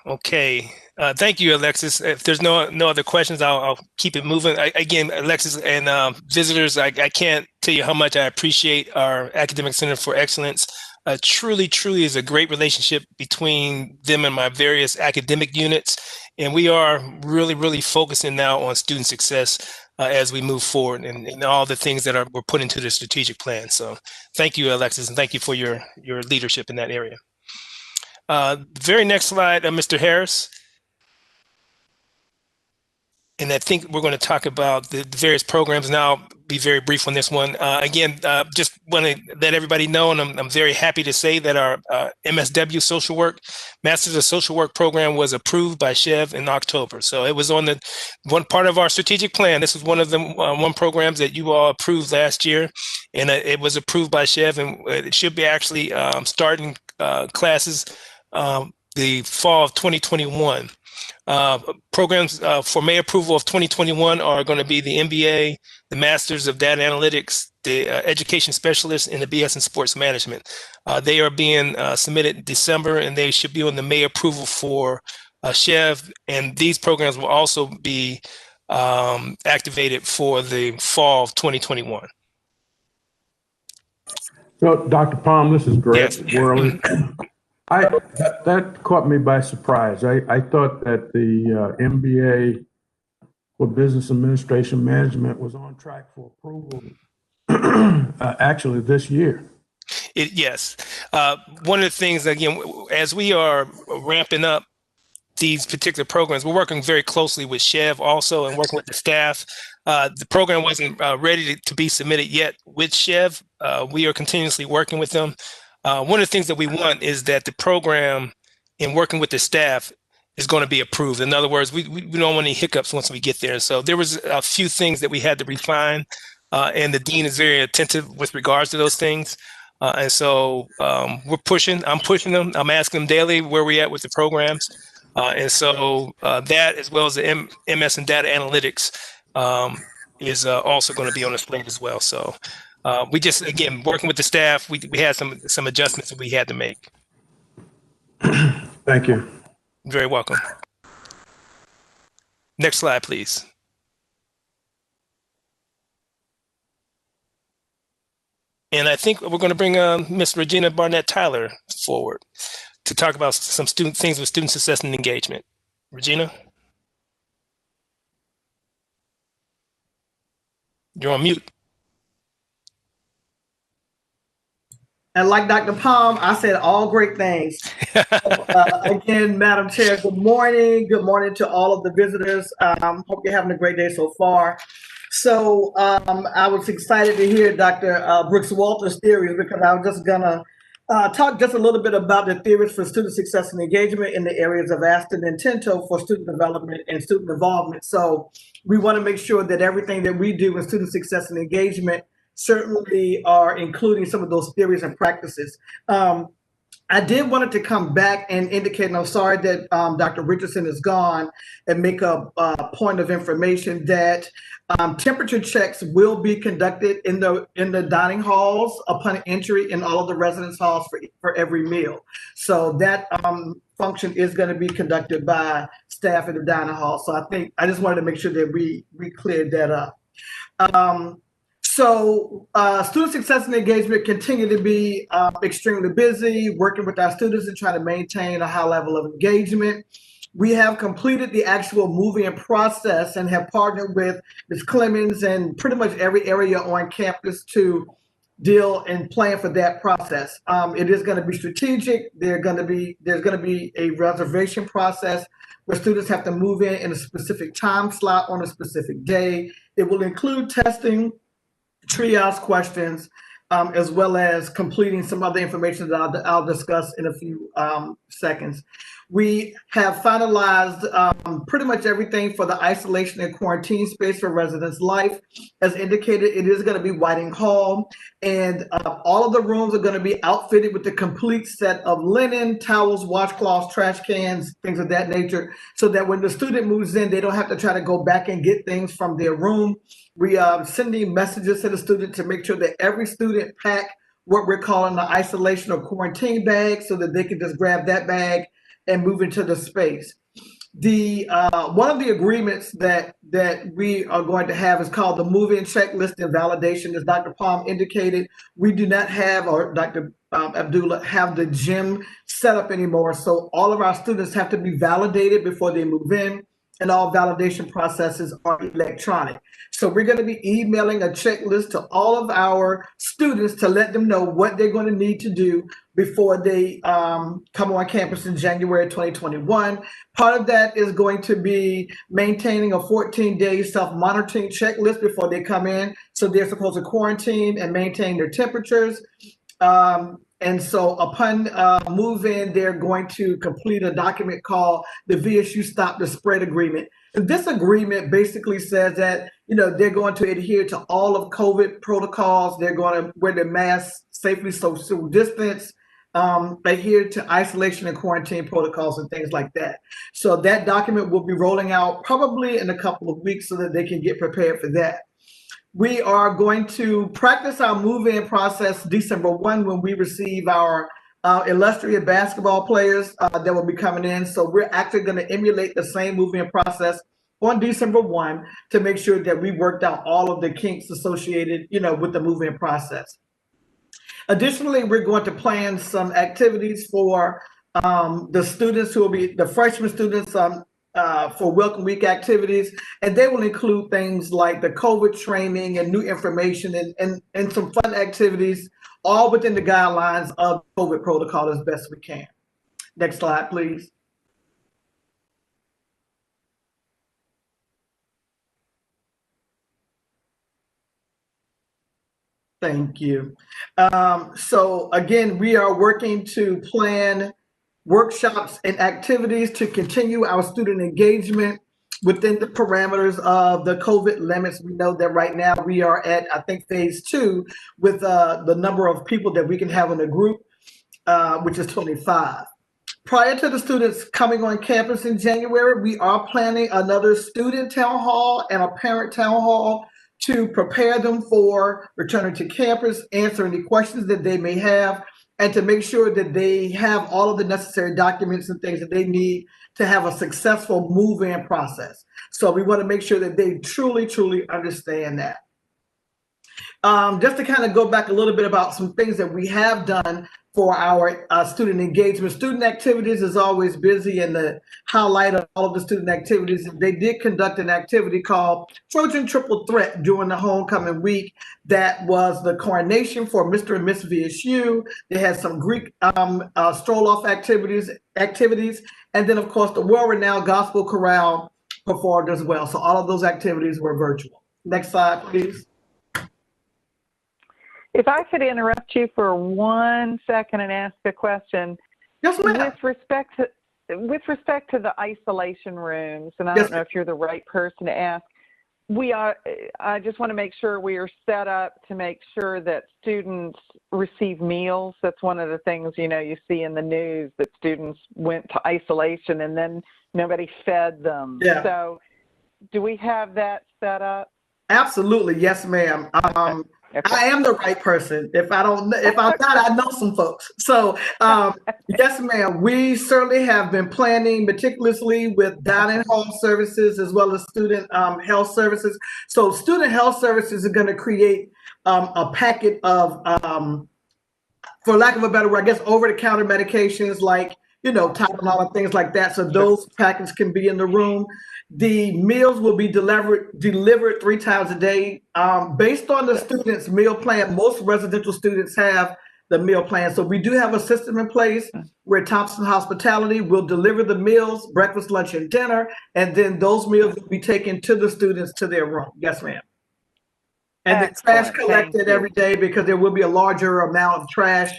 Okay. Thank you, Alexis. If there's no other questions, I'll keep it moving. Again, Alexis and visitors, I can't tell you how much I appreciate our Academic Center for Excellence. Truly is a great relationship between them and my various academic units. And we are really focusing now on student success as we move forward and all the things that we're put into the strategic plan. So thank you, Alexis, and thank you for your leadership in that area. Very next slide, Mr. Harris. And I think we're going to talk about the various programs now. I'll be very brief on this one. Again, just want to let everybody know, and I'm very happy to say that our MSW Social Work, Masters of Social Work program was approved by SHEV in October. So it was on the one part of our strategic plan. This was one of the one programs that you all approved last year, and it was approved by SHEV, and it should be actually starting classes the fall of 2021. Programs for May approval of 2021 are going to be the MBA, the Masters of Data Analytics, the Education Specialist, and the BS in Sports Management. They are being submitted in December, and they should be on the May approval for SHEV, and these programs will also be activated for the fall of 2021. So, Dr. Palm, this is Greg Yes. Worley. That caught me by surprise. I thought that the MBA for Business Administration Management was on track for approval actually this year. Yes. One of the things, again, as we are ramping up these particular programs, we're working very closely with Chev also and working with the staff. The program wasn't ready to be submitted yet with Chev. We are continuously working with them. One of the things that we want is that the program, in working with the staff, is going to be approved. In other words, we don't want any hiccups once we get there. So there was a few things that we had to refine, and the dean is very attentive with regards to those things. And so I'm pushing them. I'm asking them daily where we at with the programs. And so that, as well as the MS and data analytics, is also going to be on the slate as well. So we just, again, working with the staff, we had some adjustments that we had to make. Thank you. You're very welcome. Next slide, please. And I think we're going to bring Ms. Regina Barnett-Tyler forward to talk about some things with student success and engagement. Regina? You're on mute. And like Dr. Palm, I said all great things. Again, Madam Chair, good morning. Good morning to all of the visitors. Hope you're having a great day so far. So I was excited to hear Dr. Brooks Walter's theories, because I was just gonna talk just a little bit about the theories for student success and engagement in the areas of Aston and Tinto for student development and student involvement. So we want to make sure that everything that we do in student success and engagement certainly are including some of those theories and practices. I did wanted to come back and indicate, and I'm sorry that Dr. Richardson is gone, and make a point of information that temperature checks will be conducted in the dining halls upon entry in all of the residence halls for every meal. So that function is going to be conducted by staff in the dining hall. So I just wanted to make sure that we cleared that up. So student success and engagement continue to be extremely busy, working with our students and trying to maintain a high level of engagement. We have completed the actual moving process and have partnered with Ms. Clemens and pretty much every area on campus to deal and plan for that process. It is going to be strategic. There's going to be a reservation process where students have to move in a specific time slot on a specific day. It will include testing, triage questions, as well as completing some other information that I'll discuss in a few seconds. We have finalized pretty much everything for the isolation and quarantine space for residents' life. As indicated, it is going to be Whiting Hall, and all of the rooms are going to be outfitted with the complete set of linen, towels, washcloths, trash cans, things of that nature, so that when the student moves in, they don't have to try to go back and get things from their room. We are sending messages to the student to make sure that every student pack what we're calling the isolation or quarantine bag, so that they can just grab that bag and move into the space. The one of the agreements that we are going to have is called the move-in checklist and validation. As Dr. Palm indicated, we do not have, or Dr. Abdullah, have the gym set up anymore. So all of our students have to be validated before they move in, and all validation processes are electronic. So we're going to be emailing a checklist to all of our students to let them know what they're going to need to do before they come on campus in January 2021. Part of that is going to be maintaining a 14-day self-monitoring checklist before they come in. So they're supposed to quarantine and maintain their temperatures. And so upon move-in, they're going to complete a document called the VSU Stop the Spread Agreement. And this agreement basically says that, they're going to adhere to all of COVID protocols. They're going to wear their masks, safely social distance, adhere to isolation and quarantine protocols and things like that. So that document will be rolling out probably in a couple of weeks so that they can get prepared for that. We are going to practice our move-in process December 1 when we receive our illustrious basketball players that will be coming in. So we're actually going to emulate the same move-in process on December 1 to make sure that we worked out all of the kinks associated, with the move-in process. Additionally, we're going to plan some activities for the students who will be the freshman students for Welcome Week activities, and they will include things like the COVID training and new information and some fun activities, all within the guidelines of COVID protocol as best we can. Next slide, please. Thank you. So again, we are working to plan workshops and activities to continue our student engagement within the parameters of the COVID limits. We know that right now we are at, I think, phase 2 with the number of people that we can have in a group, which is 25. Prior to the students coming on campus in January, we are planning another student town hall and a parent town hall to prepare them for returning to campus, answer any questions that they may have, and to make sure that they have all of the necessary documents and things that they need to have a successful move-in process. So we want to make sure that they truly, truly understand that. Just to kind of go back a little bit about some things that we have done for our student engagement. Student activities is always busy, and the highlight of all of the student activities, they did conduct an activity called Trojan Triple Threat during the homecoming week. That was the coronation for Mr. and Miss VSU. They had some Greek stroll-off activities, and then of course the world-renowned gospel chorale performed as well. So all of those activities were virtual. Next slide, please. If I could interrupt you for 1 second and ask a question. Yes, ma'am. With respect to the isolation rooms, and I Yes, don't know if you're the right person to ask, I just want to make sure we are set up to make sure that students receive meals. That's one of the things, you see in the news, that students went to isolation and then nobody fed them. Yeah. So do we have that set up? Absolutely. Yes, ma'am. Okay. I am the right person. If I'm not, I know some folks. So, yes, ma'am, we certainly have been planning meticulously with dining hall services as well as student health services. So student health services are going to create a packet of, for lack of a better word, I guess, over-the-counter medications like, Tylenol and things like that. So those packets can be in the room. The meals will be delivered 3 times a day. Based on the students' meal plan, most residential students have the meal plan. So we do have a system in place where Thompson Hospitality will deliver the meals, breakfast, lunch, and dinner, and then those meals will be taken to the students to their room. Yes, ma'am. And the trash collected every day, because there will be a larger amount of trash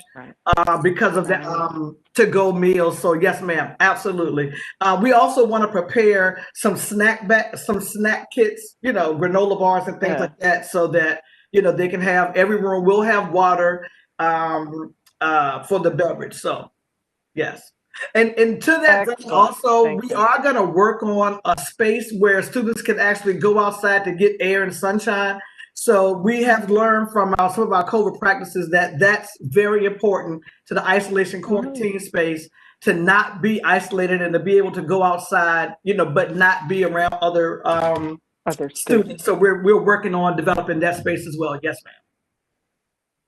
because of the to-go meals. So yes, ma'am, absolutely. We also want to prepare some snack kits, granola bars and things like that, so that they can have, every room will have water for the beverage. So yes. And to that also, we are going to work on a space where students can actually go outside to get air and sunshine. So we have learned from some of our COVID practices that that's very important to the isolation quarantine space, to not be isolated and to be able to go outside, but not be around other students. So we're working on developing that space as well. Yes, ma'am.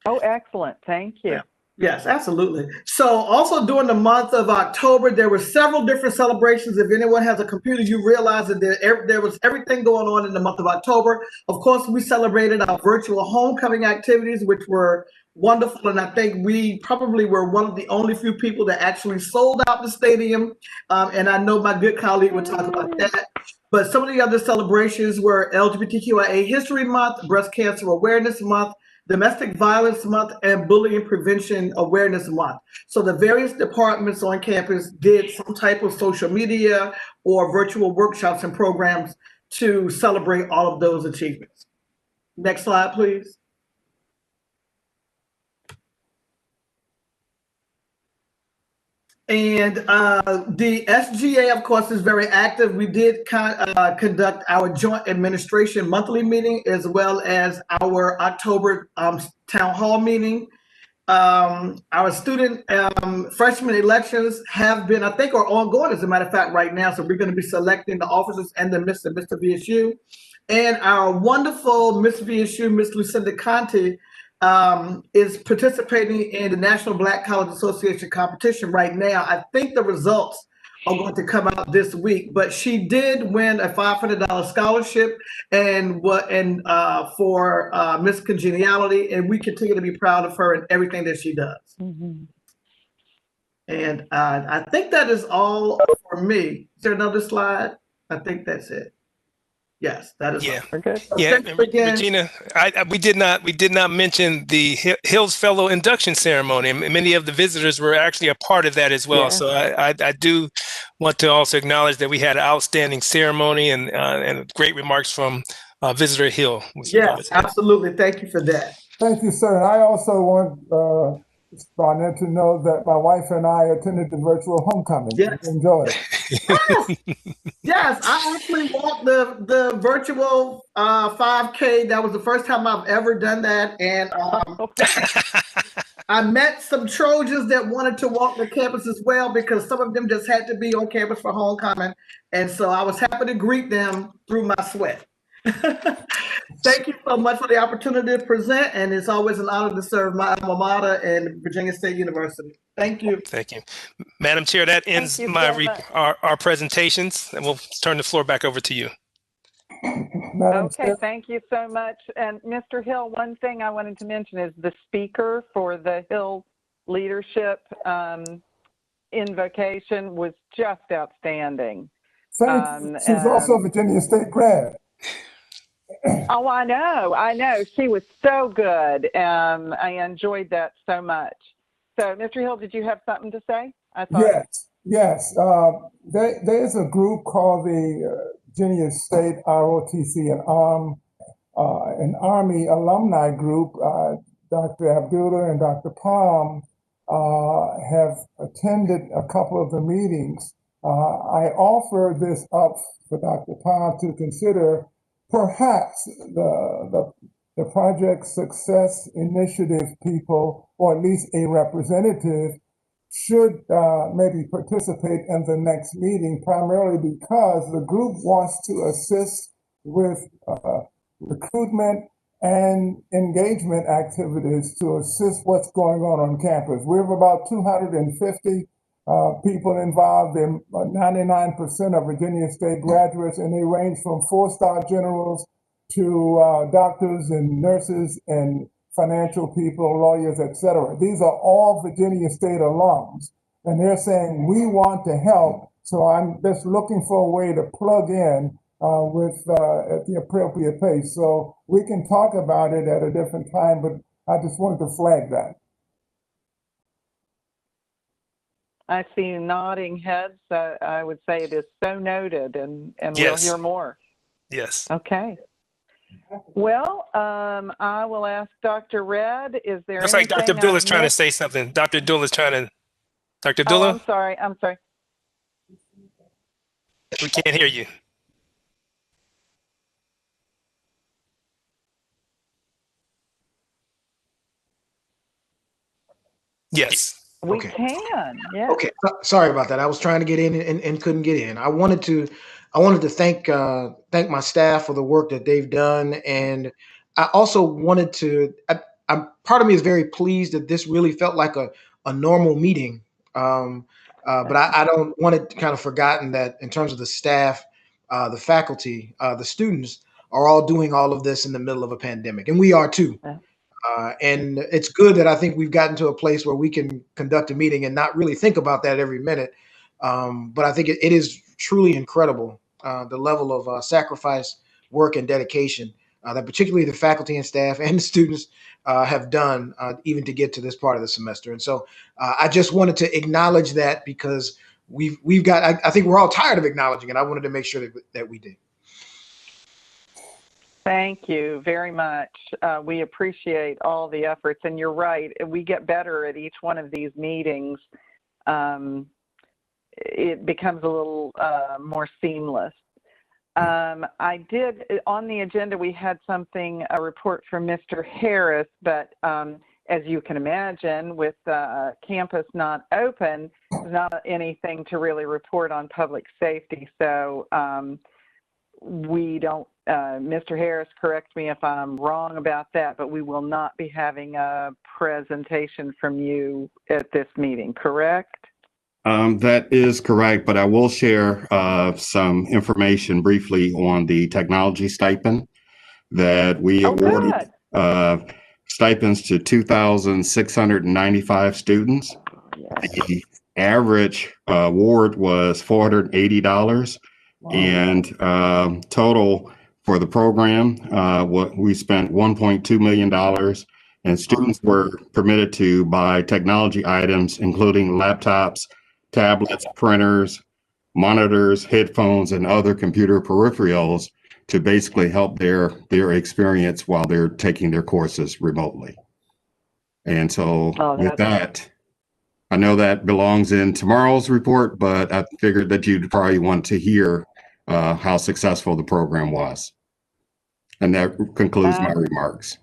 Oh, excellent. Thank you. Yeah. Yes, absolutely. So also during the month of October, there were several different celebrations. If anyone has a computer, you realize that there was everything going on in the month of October. Of course, we celebrated our virtual homecoming activities, which were wonderful. And I think we probably were one of the only few people that actually sold out the stadium. And I know my good colleague will talk about that. But some of the other celebrations were LGBTQIA History Month, Breast Cancer Awareness Month, Domestic Violence Month, and Bullying Prevention Awareness Month. So the various departments on campus did some type of social media or virtual workshops and programs to celebrate all of those achievements. Next slide, please. And the SGA, of course, is very active. We did conduct our joint administration monthly meeting, as well as our October town hall meeting. Our student freshman elections have been, I think, are ongoing, as a matter of fact, right now. So we're going to be selecting the officers and the Mr. VSU. And our wonderful Miss VSU, Miss Lucinda Conte, is participating in the National Black College Association competition right now. I think the results are going to come out this week, but she did win a $500 scholarship and for Miss Congeniality, and we continue to be proud of her and everything that she does. And I think that is all for me. Is there another slide? I think that's it. Yes, that is Yeah. right. We're good. Yeah, Thanks again. Regina, we did not mention the Hills Fellow induction ceremony, and many of the visitors were actually a part of that as well. Yeah. So I do want to also acknowledge that we had an outstanding ceremony and great remarks from Visitor Hill. Yes, absolutely. Thank you for that. Thank you, sir. And I also want Barnett to know that my wife and I attended the virtual homecoming. Yes. We enjoyed it. Yes, yes. I actually walked the virtual 5K. That was the first time I've ever done that, and I met some Trojans that wanted to walk the campus as well because some of them just had to be on campus for homecoming, and so I was happy to greet them through my sweat. Thank you so much for the opportunity to present, and it's always an honor to serve my alma mater and Virginia State University. Thank you. Thank you. Madam Chair, that ends our presentations, and we'll turn the floor back over to you. Okay, thank you so much. And Mr. Hill, one thing I wanted to mention is the speaker for the Hill Leadership invocation was just outstanding. Thanks. She's also a Virginia State grad. Oh, I know. She was so good. I enjoyed that so much. So, Mr. Hill, did you have something to say? Yes. There's a group called the Virginia State ROTC, an Army alumni group. Dr. Abdullah and Dr. Palm have attended a couple of the meetings. I offer this up for Dr. Palm to consider. Perhaps the Project Success Initiative people, or at least a representative, should maybe participate in the next meeting, primarily because the group wants to assist with recruitment and engagement activities to assist what's going on campus. We have about 250 people involved. They're 99% of Virginia State graduates, and they range from 4-star generals to doctors and nurses and financial people, lawyers, etc. These are all Virginia State alums, and they're saying, we want to help. So I'm just looking for a way to plug in at the appropriate pace. So we can talk about it at a different time, but I just wanted to flag that. I see nodding heads. I would say it is so noted, and Yes. We'll hear more. Yes. Okay. Well, I will ask Dr. Red, is there Looks like Dr. Abdullah is trying to say something. Dr. Abdullah is trying to. Dr. Abdullah? Oh, I'm sorry. We can't hear you. Yes. We can. Yeah. Okay. Sorry about that. I was trying to get in and couldn't get in. I wanted to thank my staff for the work that they've done, and I also wanted to. Part of me is very pleased that this really felt like a normal meeting, but I don't want it kind of forgotten that in terms of the staff, the faculty, the students are all doing all of this in the middle of a pandemic, and we are too. And it's good that I think we've gotten to a place where we can conduct a meeting and not really think about that every minute. But I think it is truly incredible, the level of sacrifice, work, and dedication that particularly the faculty and staff and the students have done even to get to this part of the semester. And so I just wanted to acknowledge that because we've got, I think we're all tired of acknowledging it. I wanted to make sure that we did. Thank you very much. We appreciate all the efforts, and you're right. We get better at each one of these meetings. It becomes a little more seamless. I did, on the agenda, we had a report from Mr. Harris, but as you can imagine, with campus not open, there's not anything to really report on public safety. So we don't, Mr. Harris, correct me if I'm wrong about that, but we will not be having a presentation from you at this meeting, correct? That is correct, but I will share some information briefly on the technology stipend that we awarded stipends to 2,695 students. Yes. The average award was $480. Wow. And total for the program. We spent $1.2 million, and students were permitted to buy technology items, including laptops, tablets, printers, monitors, headphones, and other computer peripherals to basically help their experience while they're taking their courses remotely. And so with that, I know that belongs in tomorrow's report, but I figured that you'd probably want to hear how successful the program was. And that concludes my remarks.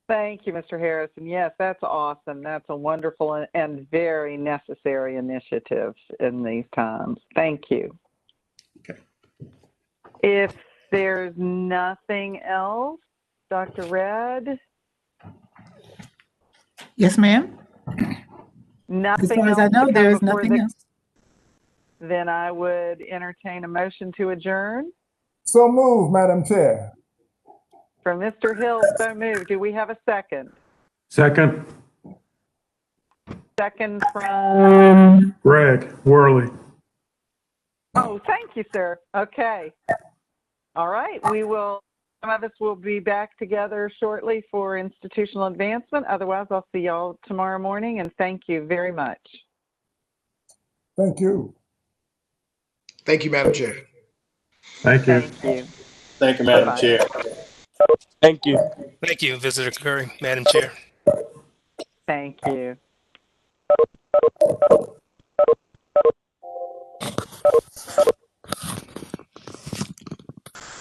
Thank you, Mr. Harrison. Yes, that's awesome. That's a wonderful and very necessary initiative in these times. Thank you. Okay. If there's nothing else, Dr. Red? Yes, ma'am. Nothing as far else as I know, to there come is before nothing else. Then I would entertain a motion to adjourn. So moved, Madam Chair. From Mr. Hill, so moved. Do we have a second? Second, Second from? Greg Worley. Oh, thank you, sir. Okay. All right. Some of us will be back together shortly for institutional advancement. Otherwise, I'll see y'all tomorrow morning, and thank you very much. Thank you. Thank you, Madam Chair. Thank you. Thank you. Thank you, Madam Bye-bye. Chair. Thank you. Thank you, Visitor Curry, Madam Chair. Thank you.